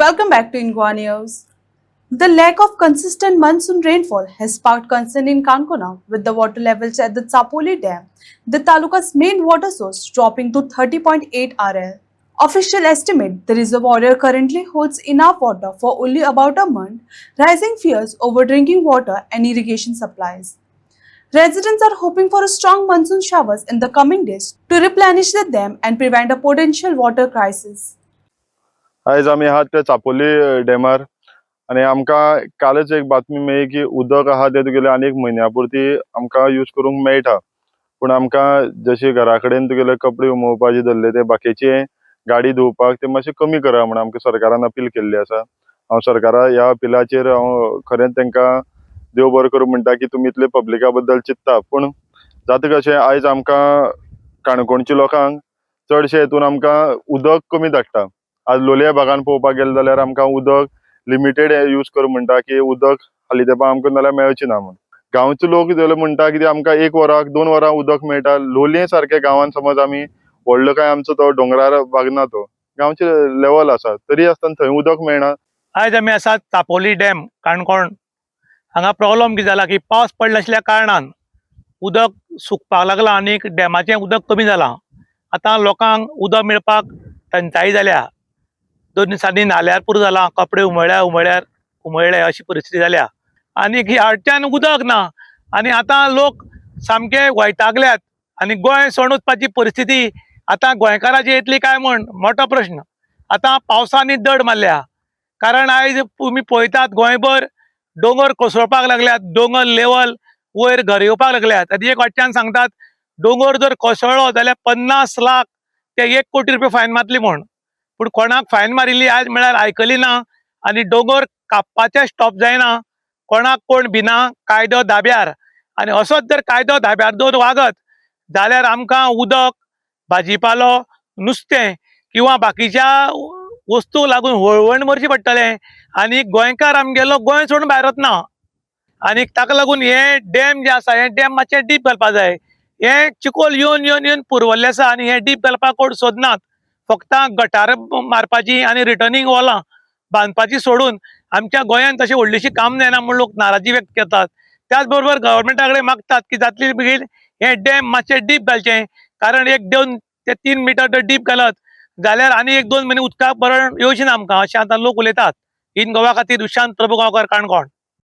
Welcome back to Ingwa News. The lack of consistent monsoon rainfall has sparked concern in Kankona, with the water levels at the Tsapoli Dam, the taluka's main water source, dropping to 30.8 RL. Official estimate the reservoir currently holds enough water for only about a month, raising fears over drinking water and irrigation supplies. Residents are hoping for a strong monsoon showers in the coming days to replenish the dam and prevent a potential water crisis. आयज आमी आहात ते चापोली डॅमार आणि आमकां कालच एक बातमी मेळ्ळी की उदक आहा ते तुगेले आनीक म्हयन्या पुरती आमकां यूज करूंक मेळटा, पूण आमकां जशे घरा कडेन तुगेले कपडे उमोवपाचे धरले ते बाकीचे गाडी धुवपाक ते मातशे कमी करा म्हण आमकां सरकारान अपील केल्ली आसा. हांव सरकारा ह्या अपिलाचेर हांव खरेंच तांकां देव बरें करूं म्हणटा की तुमी इतले पब्लिका बद्दल चिंतता, पूण जाता कशें आयज आमकां काणकोणच्या लोकांक चडशे हेतून आमकां उदक कमी धाडटा. आज लोलया भागान पळोवपाक गेले जाल्यार आमकां उदक लिमिटेड यूज कर म्हणटा की उदक हालीं तेंपार आमकां नाल्यार मेळचें ना म्हण. गांवचे लोक जाल्यार म्हणटा की आमकां 1 वराक 2 वरां उदक मेळटा. लोलये सारख्या गांवान समज आमी व्हडलो काय आमचो तो डोंगरार भाग ना, तो गांवचे लेवल आसा तरी आसतना थंय उदक मेळना. आयज आमी आसात चापोली डॅम काणकोण. हांगा प्रॉब्लम कितें जाला की पावस पडले आसल्या कारणान उदक सुकपाक लागला आनी डॅमाचें उदक कमी जालां. आतां लोकांक उदक मेळपाक टंचाई जाल्या. 2 दिसांनी न्हाल्यार पुरो जाला, कपडे उमळ्ळे अशी परिस्थिती जाल्या आनी ह्याच्यान उदक ना आनी आतां लोक सामके वैतागल्यात आनी गोंय सोडून वचपाची परिस्थिती आतां गोंयकारांची येतली काय म्हण मोठो प्रश्न. आतां पावसांनी दड मारल्या कारण आयज तुमी पळयतात गोंयभर दोंगर कोसळपाक लागल्यात, दोंगर लेवल वयर घर येवपाक लागल्यात. आनी एक वाटच्यान सांगतात दोंगर जर कोसळ्ळो जाल्यार 50 लाख ते 1 कोटी रुपया फायन मारतली म्हण. पूण कोणाक फायन मारिल्ली आज म्हळ्यार आयकली ना आनी दोंगर कापपाचें स्टॉप जायना. कोणाक कोण भिना कायदो धाब्यार. आनी असोच जर कायदो धाब्यार दवर वागत जाल्यार आमकां उदक, भाजीपालो, नुस्तें किंवा बाकीच्या वस्तूक लागून वळवण भरची पडटलें आनी गोंयकार आमगेलो गोंय सोडून भायर वतना. आनी ताका लागून हे डॅम जे आसा हे डॅम मातशे डीप घालपाक जाय. हे चिकोल येवन पुरवल्ले आसा आनी हे डीप घालपाक कोण सोदनात. फक्त गटार मारपाची आनी रिटर्निंग वॉलां बांदपाची सोडून आमच्या गोंयांत तशी व्हडलीशी काम जायना म्हूण लोक नाराजी व्यक्त करतात. त्याच बरोबर गव्हर्मेंटा कडेन मागतात की जातली बेगीन हे डॅम मातशे डीप घालचें, कारण 1 2 ते 3 मिटर जर डीप घालत जाल्यार आनी 1 2 म्हयने उदकाक बरोवन येवची ना आमकां, अशें आतां लोक उलयतात. इन गोवा खातीर विशांत प्रभुगांवकर, काणकोण.